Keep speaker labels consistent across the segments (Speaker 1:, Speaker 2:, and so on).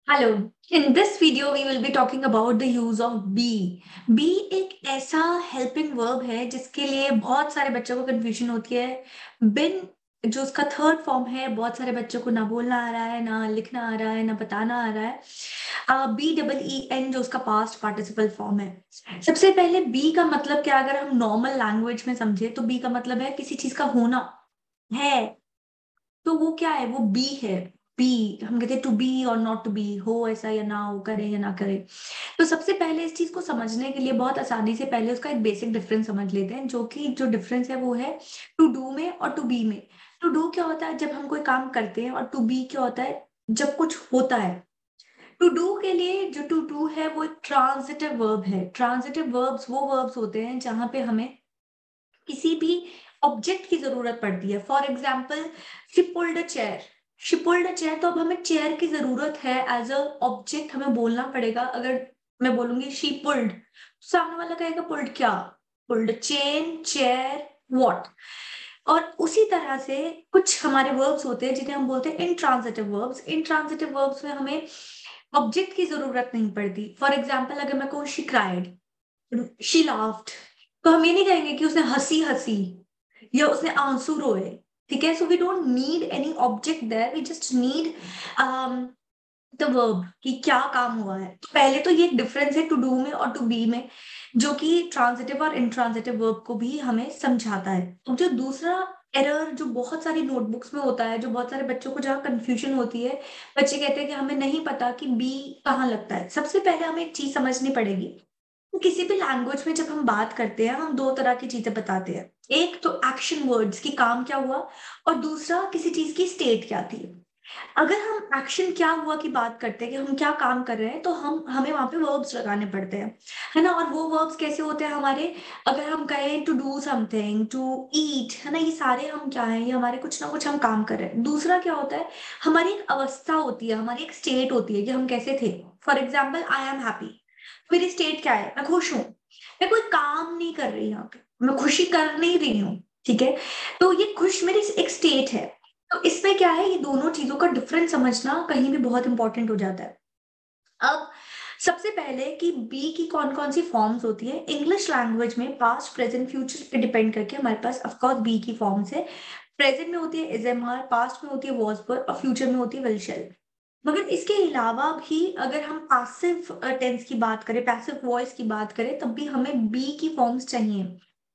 Speaker 1: Hello. In this video, we will be talking about the use of be. Be एक ऐसा helping verb है जिसके लिए बहुत सारे बच्चों को कंफ्यूजन होती है। बिन जो उसका थर्ड फॉर्म है, बहुत सारे बच्चों को ना बोलना आ रहा है, ना लिखना आ रहा है, ना बताना आ रहा है। बी डबल ई एन जो उसका पास्ट पार्टिसिपल फॉर्म है। सबसे पहले बी का मतलब क्या, अगर हम नॉर्मल लैंग्वेज में समझे तो बी का मतलब है किसी चीज का होना है। तो वो क्या है, वो बी है। बी, हम कहते हैं टू बी और नॉट टू बी, हो ऐसा या ना हो, करे या ना करे। तो सबसे पहले इस चीज को समझने के लिए बहुत आसानी से पहले उसका एक बेसिक डिफरेंस समझ लेते हैं, जो डिफरेंस है वो है टू डू में और टू बी में। टू डू क्या होता है, जब हम कोई काम करते हैं, और टू बी क्या होता है, जब कुछ होता है। टू डू के लिए जो टू डू है वो एक ट्रांजिटिव वर्ब है। ट्रांजिटिव वर्ब्स वो वर्ब्स होते हैं जहां पे हमें किसी भी ऑब्जेक्ट की जरूरत पड़ती है। For example, she pulled a chair. She pulled a chair, तो अब हमें चेयर की जरूरत है एज अ ऑब्जेक्ट, हमें बोलना पड़ेगा। अगर मैं बोलूंगी शी पुल्ड, तो सामने वाला कहेगा पुल्ड क्या? Pulled chain, chair, what. और उसी तरह से कुछ हमारे वर्ब्स होते हैं जिन्हें हम बोलते हैं इंट्रांजिटिव वर्ब्स। इंट्रांजिटिव वर्ब्स में हमें ऑब्जेक्ट की जरूरत नहीं पड़ती। फॉर एग्जाम्पल, अगर मैं कहूँ शी क्राइड, शी लाफ्ड, तो हम ये नहीं कहेंगे कि उसने हंसी हंसी या उसने आंसू रोए। ठीक है, so we don't need any object there, we just need the verb कि क्या काम हुआ है। तो पहले तो ये डिफरेंस है टू डू में और टू बी में, जो कि ट्रांजिटिव और इंट्रांजिटिव वर्ब को भी हमें समझाता है। अब जो दूसरा एरर जो बहुत सारी नोटबुक्स में होता है, जो बहुत सारे बच्चों को जहाँ कंफ्यूजन होती है, बच्चे कहते हैं कि हमें नहीं पता कि बी कहाँ लगता है। सबसे पहले हमें एक चीज समझनी पड़ेगी। किसी भी लैंग्वेज में जब हम बात करते हैं, हम दो तरह की चीजें बताते हैं। एक तो एक्शन वर्ड्स की काम क्या हुआ, और दूसरा किसी चीज की स्टेट क्या थी। अगर हम एक्शन क्या हुआ की बात करते हैं कि हम क्या काम कर रहे हैं, तो हम हमें वहां पे वर्ब्स लगाने पड़ते हैं, है ना। और वो वर्ब्स कैसे होते हैं हमारे, अगर हम कहें to do something, to eat, है ना, ये सारे हम क्या है, ये हमारे कुछ ना कुछ हम काम कर रहे हैं। दूसरा क्या होता है, हमारी एक अवस्था होती है, हमारी एक स्टेट होती है कि हम कैसे थे। For example, I am happy, मेरी स्टेट क्या है, मैं खुश हूं। मैं कोई काम नहीं कर रही यहाँ पे, मैं खुशी कर नहीं रही हूँ। ठीक है, तो ये खुश मेरी एक स्टेट है। तो इसमें क्या है, ये दोनों चीजों का डिफरेंस समझना कहीं भी बहुत इंपॉर्टेंट हो जाता है। अब सबसे पहले कि बी की कौन कौन सी फॉर्म्स होती है। इंग्लिश लैंग्वेज में पास्ट प्रेजेंट फ्यूचर पे डिपेंड करके हमारे पास ऑफकोर्स बी की फॉर्म्स है। प्रेजेंट में होती है इज एम आर, पास्ट में होती है वॉज वर, और फ्यूचर में होती है विल शेल। मगर इसके अलावा भी अगर हम पैसिव टेंस की बात करें, पैसिव वॉइस की बात करें, तब भी हमें बी की फॉर्म्स चाहिए,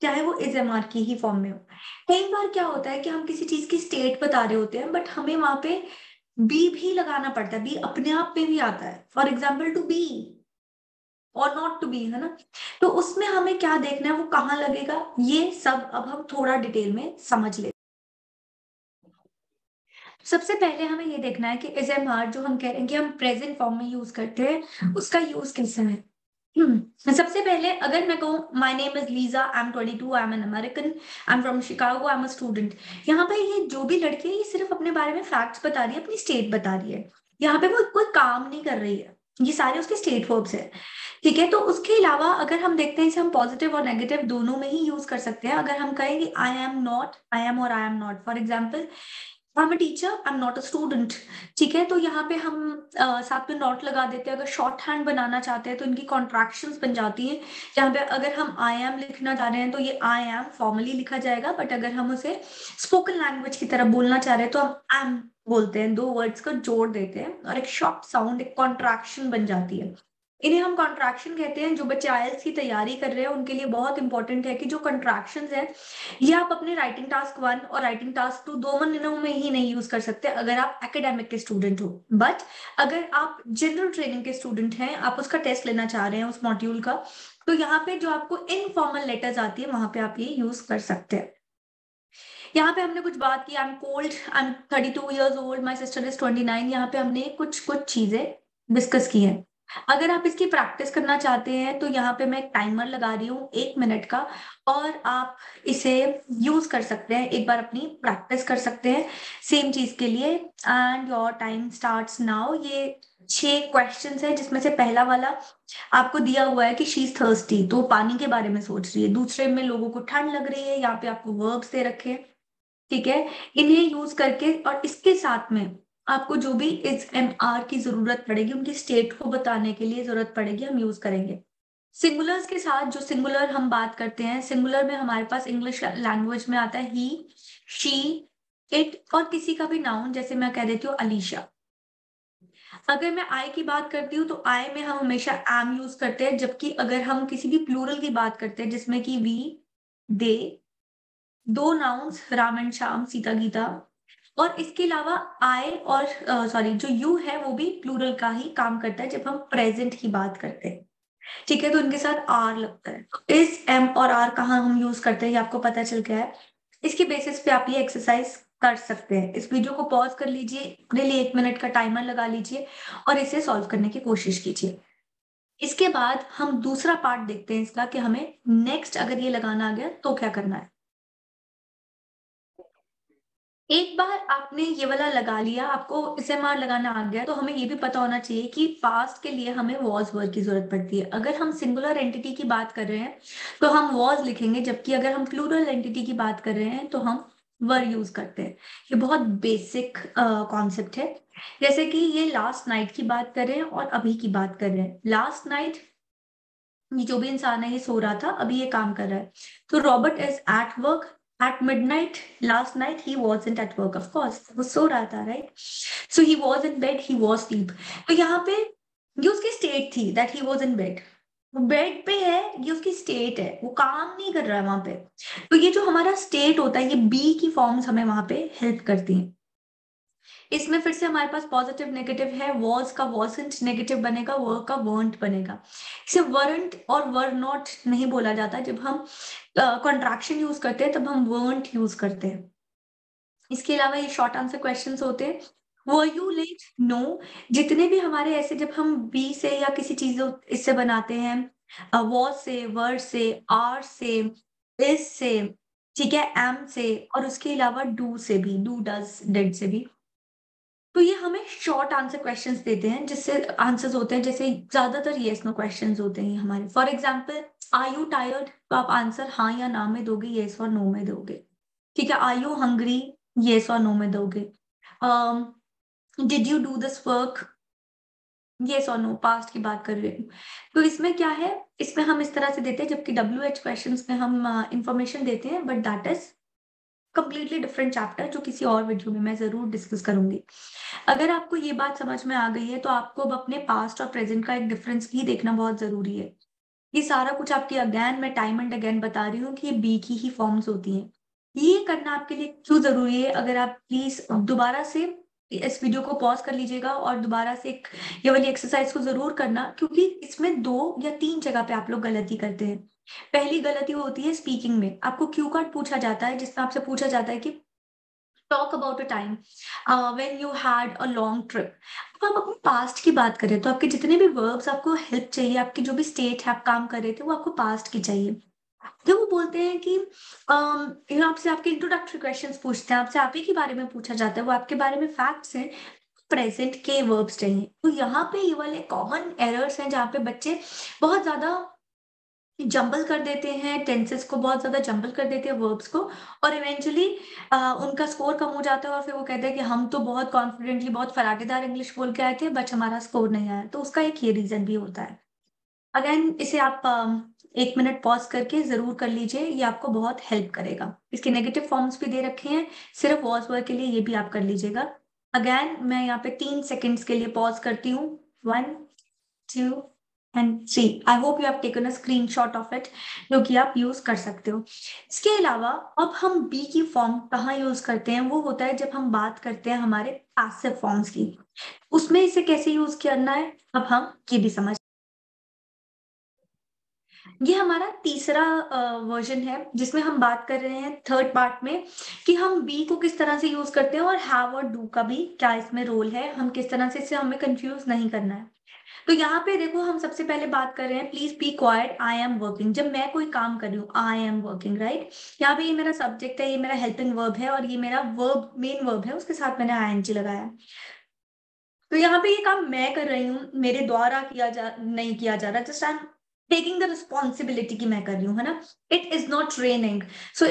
Speaker 1: चाहे वो इज एम आर की ही फॉर्म में हो। कई बार क्या होता है कि हम किसी चीज की स्टेट बता रहे होते हैं, बट हमें वहां पे बी भी लगाना पड़ता है। बी अपने आप में भी आता है, फॉर एग्जाम्पल टू बी और नॉट टू बी, है ना। तो उसमें हमें क्या देखना है, वो कहाँ लगेगा, ये सब अब हम थोड़ा डिटेल में समझ लेते हैं। सबसे पहले हमें ये देखना है कि इज एम आर जो हम कह रहे हैं कि हम प्रेजेंट फॉर्म में यूज करते हैं, उसका यूज कैसा है। सबसे पहले अगर मैं कहूँ my name is Lisa, I am 22, I am an American, I am from Chicago, I am a student. यहाँ पे ये जो भी लड़की है, ये सिर्फ अपने बारे में फैक्ट्स बता रही है, अपनी स्टेट बता रही है। यहाँ पे वो कोई काम नहीं कर रही है, ये सारे उसके स्टेट वर्ब्स है। ठीक है, तो उसके अलावा अगर हम देखते हैं, इसे हम पॉजिटिव और नेगेटिव दोनों में ही यूज कर सकते हैं। अगर हम कहें कि I am not, I am और I am not, for example I am a teacher, I am not a student. ठीक है, तो यहाँ पे हम साथ में नॉट लगा देते हैं। अगर शॉर्ट हैंड बनाना चाहते हैं तो इनकी कॉन्ट्रैक्शंस बन जाती हैं, जहाँ पे अगर हम आई एम लिखना चाह रहे हैं तो ये आई एम फॉर्मली लिखा जाएगा, बट अगर हम उसे स्पोकन लैंग्वेज की तरह बोलना चाह रहे हैं तो हम एम बोलते हैं, दो वर्ड्स को जोड़ देते हैं और एक शॉर्ट साउंड, एक कॉन्ट्रैक्शन बन जाती है। इन्हें हम कॉन्ट्रैक्शन कहते हैं। जो बच्चे आईएलटीएस की तैयारी कर रहे हैं उनके लिए बहुत इंपॉर्टेंट है कि जो कॉन्ट्रैक्शंस है, ये आप अपने राइटिंग टास्क 1 और राइटिंग टास्क 2 दोनों दिनों में ही नहीं यूज कर सकते अगर आप एकेडमिक के स्टूडेंट हो। बट अगर आप जनरल ट्रेनिंग के स्टूडेंट हैं, आप उसका टेस्ट लेना चाह रहे हैं उस मॉड्यूल का, तो यहाँ पे जो आपको इनफॉर्मल लेटर्स आती है, वहां पे आप ये यूज कर सकते हैं। यहाँ पे हमने कुछ बात की, I am cold, I am 32 years old, my sister is 29। यहाँ पे हमने कुछ कुछ चीजें डिस्कस की हैं। अगर आप इसकी प्रैक्टिस करना चाहते हैं तो यहाँ पे मैं एक टाइमर लगा रही हूँ 1 मिनट का, और आप इसे यूज कर सकते हैं, एक बार अपनी प्रैक्टिस कर सकते हैं सेम चीज के लिए। And your time starts now. ये 6 क्वेश्चंस है, जिसमें से पहला वाला आपको दिया हुआ है कि शी इज थर्स्टी, तो वो पानी के बारे में सोच रही है। दूसरे में लोगों को ठंड लग रही है, यहाँ पे आपको वर्ब्स दे रखे हैं। ठीक है, इन्हें यूज करके और इसके साथ में आपको जो भी इस एम आर की जरूरत पड़ेगी, उनकी स्टेट को बताने के लिए जरूरत पड़ेगी, हम यूज करेंगे। सिंगुलर्स के साथ जो सिंगुलर हम बात करते हैं, सिंगुलर में हमारे पास इंग्लिश लैंग्वेज में आता है ही, शी, इट, और किसी का भी नाउन, जैसे मैं कह देती हूँ अलीशा। अगर मैं आई की बात करती हूँ तो आई में हम हमेशा एम यूज करते हैं, जबकि अगर हम किसी भी प्लूरल की बात करते हैं जिसमें कि वी, दे, दो नाउन्स राम एंड श्याम, सीता गीता, और इसके अलावा आई और सॉरी जो यू है वो भी प्लूरल का ही काम करता है जब हम प्रेजेंट की बात करते हैं। ठीक है, तो इनके साथ आर लगता है। इस एम और आर कहाँ हम यूज करते हैं ये आपको पता चल गया है। इसके बेसिस पे आप ये एक्सरसाइज कर सकते हैं। इस वीडियो को पॉज कर लीजिए, अपने लिए 1 मिनट का टाइमर लगा लीजिए और इसे सॉल्व करने की कोशिश कीजिए। इसके बाद हम दूसरा पार्ट देखते हैं इसका, कि हमें नेक्स्ट अगर ये लगाना आ गया तो क्या करना है। एक बार आपने ये वाला लगा लिया, आपको एसएमआर लगाना आ गया, तो हमें ये भी पता होना चाहिए कि पास्ट के लिए हमें वॉज वर्ड की जरूरत पड़ती है। अगर हम सिंगुलर एंटिटी की बात कर रहे हैं तो हम वॉज लिखेंगे, जबकि अगर हम प्लूरल एंटिटी की बात कर रहे हैं तो हम वर यूज करते हैं। ये बहुत बेसिक कॉन्सेप्ट है। जैसे कि ये लास्ट नाइट की बात कर रहे हैं और अभी की बात कर रहे हैं। लास्ट नाइट, ये जो भी इंसान है ये सो रहा था, अभी ये काम कर रहा है। तो Robert is at work at midnight, last night he wasn't at work, of course वो सो रहा था, right. So he was in bed, he was sleep. तो यहाँ पे ये उसकी स्टेट थी that he was in bed. वो बेड पे है, ये उसकी स्टेट है, वो काम नहीं कर रहा है वहां पे। तो ये जो हमारा स्टेट होता है, ये बी की फॉर्म्स हमें वहां पे हेल्प करती हैं। इसमें फिर से हमारे पास पॉजिटिव नेगेटिव है। वॉज का वॉजेंट नेगेटिव बनेगा, वर का वर्ंट बनेगा। इसे वरंट और वर नॉट नहीं बोला जाता। जब हम कॉन्ट्रैक्शन यूज करते हैं तब हम वर्ंट यूज करते हैं। इसके अलावा ये शॉर्ट आंसर क्वेश्चंस होते हैं। Were you late, no. जितने भी हमारे ऐसे, जब हम बी से या किसी चीज इससे बनाते हैं, वॉज से, वर से, आर से, इज से, ठीक है, एम से, और उसके अलावा डू से भी, डू, डज, डिड से भी। तो ये हमें शॉर्ट आंसर क्वेश्चंस देते हैं, जिससे आंसर्स होते हैं, जैसे ज्यादातर येस नो क्वेश्चंस होते हैं ये हमारे। For example, are you tired, तो आप आंसर हाँ या ना में दोगे, येस और नो में दोगे। ठीक है, आर यू हंग्री, येस और नो में दोगे। Did you do this work, yes और नो, पास्ट की बात कर रही हूँ। तो इसमें क्या है, इसमें हम इस तरह से देते हैं, जबकि डब्ल्यू एच क्वेश्चन में हम इंफॉर्मेशन देते हैं, but that is completely different chapter, जो किसी और वीडियो में मैं जरूर डिस्कस करूंगी। अगर आपको ये बात समझ में आ गई है तो आपको अब अपने पास्ट और प्रेजेंट का एक डिफरेंस भी देखना बहुत जरूरी है। ये सारा कुछ आपकी अगेन मैं टाइम एंड अगेन बता रही हूँ कि ये बी की ही फॉर्म्स होती हैं। ये करना आपके लिए क्यों जरूरी है, अगर आप प्लीज दोबारा से इस वीडियो को पॉज कर लीजिएगा और दोबारा से ये वाली एक्सरसाइज को जरूर करना, क्योंकि इसमें 2 या 3 जगह पे आप लोग गलती करते हैं। पहली गलती होती है स्पीकिंग में। आपको क्यू कार्ड पूछा जाता है जिसमें आपसे पूछा जाता है कि talk about a time when you had a long trip. अब आप अपने पास्ट की बात करें तो आपके जितने भी वर्ब्स आपको हेल्प चाहिए, आपकी जो भी स्टेट है आप काम कर रहे थे, वो आपको पास्ट की चाहिए। जब वो बोलते हैं कि आपसे आपके इंट्रोडक्टरी क्वेश्चंस पूछते हैं, आपसे आप ही के बारे में पूछा जाता है, वो आपके बारे में फैक्ट्स हैं, प्रेजेंट के वर्ब्स चाहिए। तो यहाँ पे ये वाले कॉमन एरर्स हैं जहाँ पे बच्चे बहुत ज्यादा जंबल कर देते हैं, टेंसेस को बहुत ज्यादा जंबल कर देते हैं, वर्ब्स को, और इवेंचुअली उनका स्कोर कम हो जाता है और फिर वो कहते हैं कि हम तो बहुत कॉन्फिडेंटली, बहुत फराटेदार इंग्लिश बोल के आए थे, बट हमारा स्कोर नहीं आया। तो उसका एक ये रीजन भी होता है। अगेन इसे आप 1 मिनट पॉज करके जरूर कर लीजिए, ये आपको बहुत हेल्प करेगा। इसके नेगेटिव फॉर्म्स भी दे रखे हैं, सिर्फ वॉज वर्ड के लिए, ये भी आप कर लीजिएगा। अगेन मैं यहाँ पे 3 सेकेंड्स के लिए पॉज करती हूँ। 1, 2 and 3। I hope you have taken a screenshot of it, जो कि आप यूज कर सकते हो। इसके अलावा अब हम बी की फॉर्म कहाँ यूज करते हैं, वो होता है जब हम बात करते हैं हमारे पैसिव फॉर्म्स की। उसमें इसे कैसे यूज करना है अब हम ये भी समझ। ये हमारा तीसरा वर्जन है जिसमें हम बात कर रहे हैं थर्ड पार्ट में, कि हम बी को किस तरह से यूज करते हैं और हैव और डू का भी क्या इसमें रोल है, हम किस तरह से, इससे हमें कंफ्यूज नहीं करना है। तो यहाँ पे देखो, हम सबसे पहले बात कर रहे हैं, please be quite, I am working. जब मैं कोई काम कर रही हूँ, आई एम वर्किंग, राइट। यहाँ पे ये मेरा सब्जेक्ट है, ये मेरा हेल्पिंग वर्ब है, और ये मेरा वर्ब, मेन वर्ब है, उसके साथ मैंने आईएनजी लगाया। तो यहाँ पे ये काम मैं कर रही हूँ, मेरे द्वारा नहीं किया जा रहा, just I am taking the responsibility की मैं कर रही हूँ, है ना। It is not training, so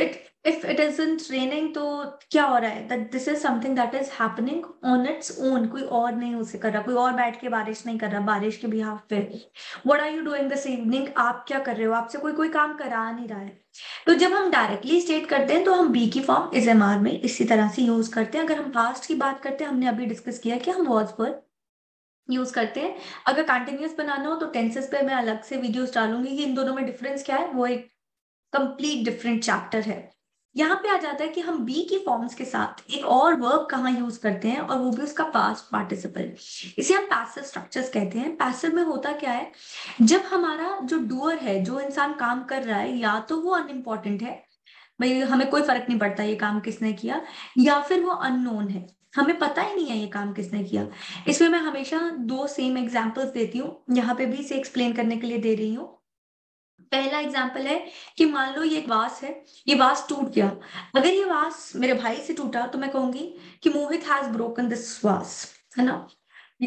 Speaker 1: if it isn't raining तो क्या हो रहा है, that this is something that is happening on its own, कोई और नहीं उसे कर रहा, कोई और बैठ के बारिश नहीं कर रहा बारिश के बिहाफ पे। What are you doing this evening, आप क्या कर रहे हो, आपसे कोई कोई काम करा नहीं रहा है। तो जब हम डायरेक्टली स्टेट करते हैं तो हम बी की फॉर्म इज एम आर में इसी तरह से यूज करते हैं। अगर हम पास्ट की बात करते हैं, हमने अभी डिस्कस किया कि हम वॉज पर यूज करते हैं। अगर कंटिन्यूअस बनाना हो तो टेंसेस पे मैं अलग से वीडियोस डालूंगी कि इन दोनों में डिफरेंस क्या है, वो एक कंप्लीट डिफरेंट चैप्टर है। यहाँ पे आ जाता है कि हम बी की फॉर्म्स के साथ एक और वर्ब कहाँ यूज करते हैं, और वो भी उसका पास्ट पार्टिसिपल। इसे हम पैसिव स्ट्रक्चर्स कहते हैं। पैसिव में होता क्या है, जब हमारा जो डूअर है, जो इंसान काम कर रहा है, या तो वो अनइम्पॉर्टेंट है, भाई हमें कोई फर्क नहीं पड़ता ये काम किसने किया, या फिर वो अननोन है, हमें पता ही नहीं है ये काम किसने किया। इसमें मैं हमेशा दो सेम एग्जांपल्स देती हूँ, यहाँ पे भी इसे एक्सप्लेन करने के लिए दे रही हूँ। पहला एग्जाम्पल है कि मान लो ये एक वास है, ये वास टूट गया। अगर ये वास मेरे भाई से टूटा तो मैं कहूंगी कि मोहित हैज ब्रोकन दिस वास, है ना।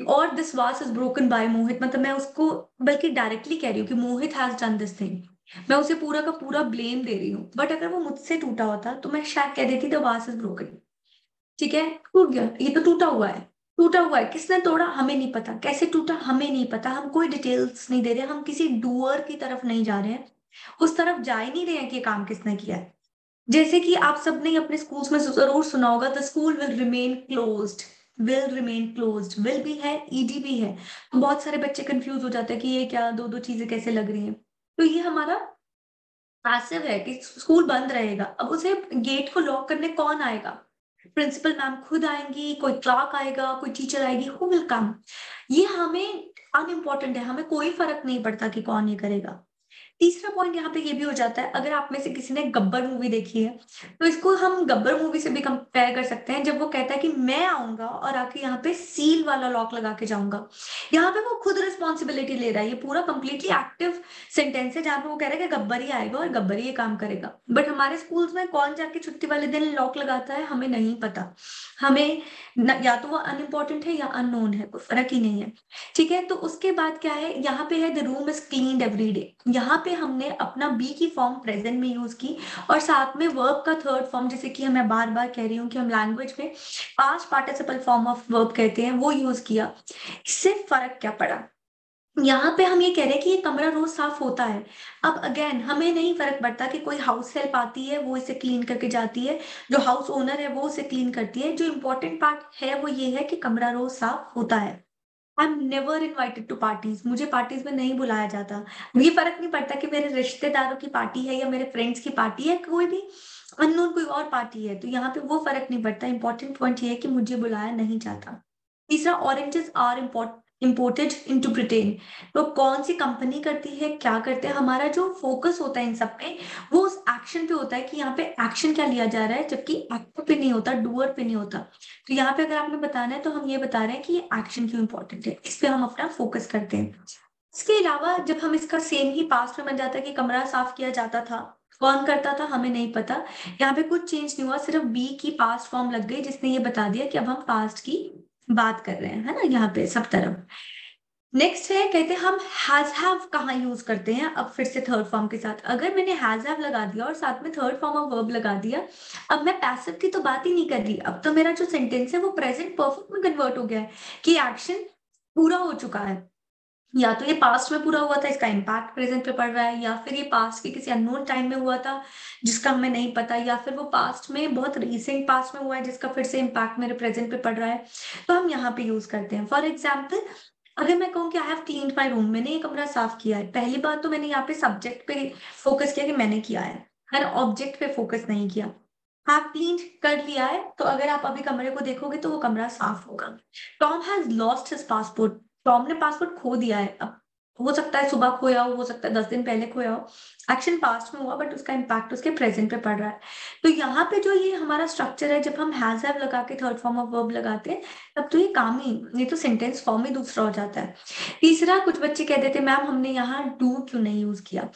Speaker 1: और दिस वास इज ब्रोकन बाय मोहित, मतलब मैं उसको बल्कि डायरेक्टली कह रही हूँ कि मोहित हैज डन दिस थिंग, मैं उसे पूरा का पूरा ब्लेम दे रही हूँ। बट अगर वो मुझसे टूटा होता तो मैं शायद कह देती द वास इज ब्रोकन। ठीक है, टूट गया, ये तो टूटा हुआ है। टूटा हुआ है, किसने तोड़ा हमें नहीं पता, कैसे टूटा हमें नहीं पता, हम कोई डिटेल्स नहीं दे रहे, हम किसी डूअर की तरफ नहीं जा रहे हैं, उस तरफ जा ही नहीं रहे हैं कि ये काम किसने किया है। जैसे कि आप सबने अपने स्कूल्स में जरूर सुना होगा, the school will remain closed. Will remain closed, will भी है, ईडी भी है। तो बहुत सारे बच्चे कंफ्यूज हो जाते हैं कि ये क्या दो दो चीजें कैसे लग रही हैं। तो ये हमारा पैसिव है कि स्कूल बंद रहेगा। अब उसे गेट को लॉक करने कौन आएगा, प्रिंसिपल मैम खुद आएंगी, कोई क्लार्क आएगा, कोई टीचर आएगी, हु विल कम। ये हमें अनइम्पोर्टेंट है, हमें कोई फर्क नहीं पड़ता कि कौन ये करेगा। तीसरा पॉइंट यहाँ पे ये भी हो जाता है, अगर आप में से किसी ने गब्बर मूवी देखी है तो इसको हम गब्बर मूवी से भी कंपेयर कर सकते हैं, जब वो कहता है कि मैं आऊंगा और आके यहाँ पे सील वाला लॉक लगा के जाऊंगा। यहाँ पे वो खुद रिस्पॉन्सिबिलिटी ले रहा है, ये पूरा कंप्लीटली एक्टिव सेंटेंस है जहाँ पे वो कह रहा है कि गब्बर ही आएगा और गब्बर ही ये काम करेगा। बट हमारे स्कूल्स में कौन जाके छुट्टी वाले दिन लॉक लगाता है, हमें नहीं पता। हमें या तो वो अनइम्पोर्टेंट है या अननोन है, कोई फर्क ही नहीं है। ठीक है, तो उसके बाद क्या है, यहाँ पे है the room is cleaned every day. यहाँ पे हमने अपना बी की फॉर्म प्रेजेंट में यूज की, और साथ में वर्ब का थर्ड फॉर्म, जैसे कि मैं बार बार कह रही हूँ कि हम लैंग्वेज में past participle form of verb कहते हैं, वो यूज किया। इससे फर्क क्या पड़ा, यहाँ पे हम ये कह रहे हैं कि ये कमरा रोज साफ होता है। अब अगेन हमें नहीं फर्क पड़ता कि कोई हाउस हेल्प आती है वो इसे क्लीन करके जाती है, जो हाउस ओनर है वो उसे क्लीन करती है। जो इम्पोर्टेंट पार्ट है वो ये है कि कमरा रोज साफ होता है। I am never invited to parties, मुझे पार्टीज में नहीं बुलाया जाता। ये फर्क नहीं पड़ता कि मेरे रिश्तेदारों की पार्टी है या मेरे फ्रेंड्स की पार्टी है, कोई भी अननोन कोई और पार्टी है, तो यहाँ पे वो फर्क नहीं पड़ता। इंपॉर्टेंट पॉइंट ये है कि मुझे बुलाया नहीं जाता। तीसरा, oranges are imported into Britain. तो कौन सी कंपनी करती है, क्या करते हैं, हमारा जो फोकस होता है इन सब पे वो उस एक्शन पे होता है कि यहाँ पे एक्शन क्या लिया जा रहा है, जबकि एक्टर पे नहीं होता, डूअर पे नहीं होता। तो यहाँ पे अगर आपने बताना है तो हम ये बता रहे हैं कि ये एक्शन क्यों इंपॉर्टेंट है, इस पे हम अपना फोकस करते हैं। इसके अलावा जब हम इसका सेम ही पास्ट में बन जाता है कि कमरा साफ किया जाता था, कौन करता था हमें नहीं पता, यहाँ पे कुछ चेंज नहीं हुआ, सिर्फ बी की पास्ट फॉर्म लग गई जिसने ये बता दिया कि अब हम पास्ट की बात कर रहे हैं, है ना, यहाँ पे सब तरफ। नेक्स्ट है, कहते हैं हम हैज हैव कहाँ यूज करते हैं, अब फिर से थर्ड फॉर्म के साथ। अगर मैंने हैज हैव लगा दिया और साथ में थर्ड फॉर्म ऑफ वर्ब लगा दिया, अब मैं पैसिव की तो बात ही नहीं कर रही, अब तो मेरा जो सेंटेंस है वो प्रेजेंट परफेक्ट में कन्वर्ट हो गया है कि एक्शन पूरा हो चुका है। या तो ये पास्ट में पूरा हुआ था, इसका इम्पैक्ट प्रेजेंट पे पड़ रहा है, या फिर ये पास्ट के किसी अननोन टाइम में हुआ था जिसका हमें नहीं पता, या फिर वो पास्ट में बहुत रीसेंट पास्ट में हुआ है जिसका फिर से इम्पैक्ट मेरे प्रेजेंट पे पड़ रहा है। तो हम यहाँ पे यूज करते हैं। फॉर एग्जाम्पल, अगर मैं कहूँ कि I have cleaned my room, मैंने ये कमरा साफ किया है, पहली बात तो मैंने यहाँ पे सब्जेक्ट पे फोकस किया कि मैंने किया है ना, ऑब्जेक्ट पे फोकस नहीं किया। हैव क्लीन्ड कर लिया है, तो अगर आप अभी कमरे को देखोगे तो वो कमरा साफ होगा। Tom has lost his passport, Tom ने पासपोर्ट खो दिया है। अब हो सकता है सुबह खोया हो सकता है 10 दिन पहले खोया हो, एक्शन पास्ट में हुआ बट उसका इम्पैक्ट उसके प्रेजेंट पे पड़ रहा है। तो यहाँ पे जो ये हमारा स्ट्रक्चर है, जब हम हैज हैव लगा के थर्ड फॉर्म ऑफ वर्ब लगाते हैं, तब तो ये काम ही, ये तो सेंटेंस फॉर्म ही दूसरा हो जाता है। तीसरा, कुछ बच्चे कह देते मैम हमने यहाँ डू क्यों नहीं यूज किया।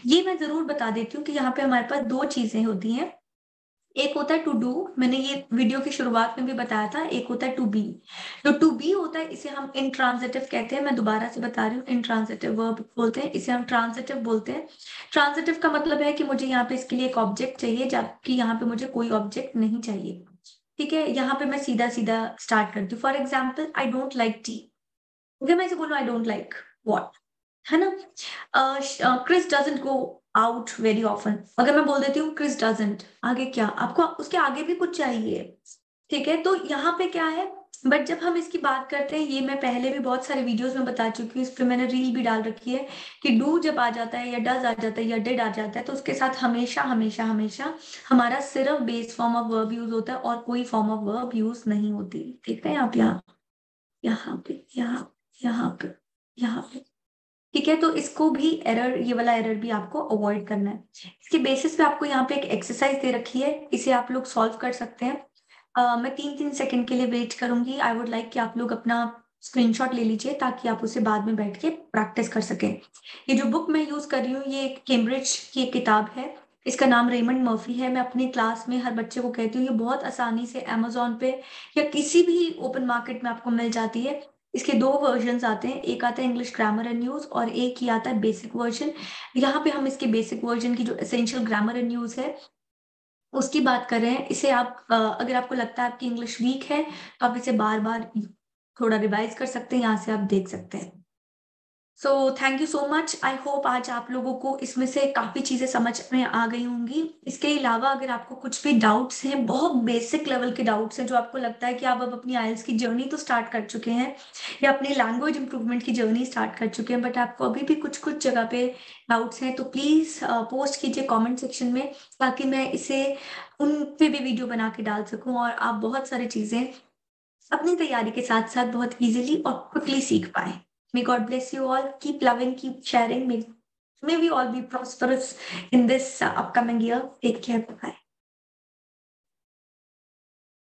Speaker 1: ये मैं जरूर बता देती हूँ कि यहाँ पे हमारे पास दो चीजें होती हैं। एक होता है टू डू, मैंने ये वीडियो की शुरुआत में भी बताया था, एक होता है टू बी। जो टू बी होता है इसे हम इंट्रांजिटिव कहते हैं। मैं दोबारा से बता रही हूँ, इंट्रांजिटिव वर्ब बोलते हैं, इसे हम ट्रांजिटिव बोलते हैं। ट्रांजिटिव का मतलब है कि मुझे यहाँ पे इसके लिए एक ऑब्जेक्ट चाहिए, जबकि यहाँ पे मुझे कोई ऑब्जेक्ट नहीं चाहिए। ठीक है, यहाँ पे मैं सीधा सीधा स्टार्ट करती हूँ। For example, I don't like T. अगर मैं इसे बोलूँ आई डोंट लाइक वॉट, है ना। Chris doesn't go out very often, अगर मैं बोल देती हूँ क्रिस डजंट, आगे क्या आपको उसके आगे भी कुछ चाहिए। ठीक है, तो यहाँ पे क्या है, बट जब हम इसकी बात करते हैं, ये मैं पहले भी बहुत सारे वीडियोस में बता चुकी हूँ, इस पे मैंने रील भी डाल रखी है कि डू जब आ जाता है या डज आ जाता है या डिड आ जाता है, तो उसके साथ हमेशा हमेशा हमेशा हमारा सिर्फ base form of verb use होता है और कोई फॉर्म ऑफ वर्ब यूज नहीं होती। ठीक है, आप यहाँ पे यहाँ पे यहाँ पे। ठीक है, तो इसको भी एरर, ये वाला एरर भी आपको अवॉइड करना है। इसके बेसिस पे आपको यहाँ पे एक एक्सरसाइज दे रखी है, इसे आप लोग सॉल्व कर सकते हैं। मैं 3-3 सेकंड के लिए वेट करूंगी। आई वुड लाइक कि आप लोग अपना स्क्रीनशॉट ले लीजिए ताकि आप उसे बाद में बैठ के प्रैक्टिस कर सकें। ये जो बुक मैं यूज कर रही हूँ, ये एक कैम्ब्रिज की एक किताब है, इसका नाम रेमंड मर्फी है। मैं अपनी क्लास में हर बच्चे को कहती हूँ, ये बहुत आसानी से अमेजोन पे या किसी भी ओपन मार्केट में आपको मिल जाती है। इसके दो वर्जन आते हैं, एक आता है इंग्लिश ग्रामर एंड न्यूज और एक ही आता है बेसिक वर्जन। यहाँ पे हम इसके बेसिक वर्जन की जो एसेंशियल ग्रामर एंड न्यूज है उसकी बात कर रहे हैं। इसे आप अगर आपको लगता है आपकी इंग्लिश वीक है तो आप इसे बार बार थोड़ा रिवाइज कर सकते हैं, यहाँ से आप देख सकते हैं। So thank you so much. I hope आज आप लोगों को इसमें से काफी चीजें समझ में आ गई होंगी। इसके अलावा अगर आपको कुछ भी डाउट्स हैं, बहुत बेसिक लेवल के डाउट्स हैं, जो आपको लगता है कि आप अब अपनी आइल्स की जर्नी तो स्टार्ट कर चुके हैं या अपनी लैंग्वेज इंप्रूवमेंट की जर्नी स्टार्ट कर चुके हैं, बट आपको अभी भी कुछ कुछ जगह पे डाउट्स हैं, तो प्लीज पोस्ट कीजिए कॉमेंट सेक्शन में, ताकि मैं इसे उन पे भी वीडियो बना के डाल सकूं और आप बहुत सारी चीजें अपनी तैयारी के साथ साथ बहुत इजीली और क्विकली सीख पाए। May God bless you all. Keep loving, keep sharing. May we all be prosperous in this upcoming year. Take care. Bye.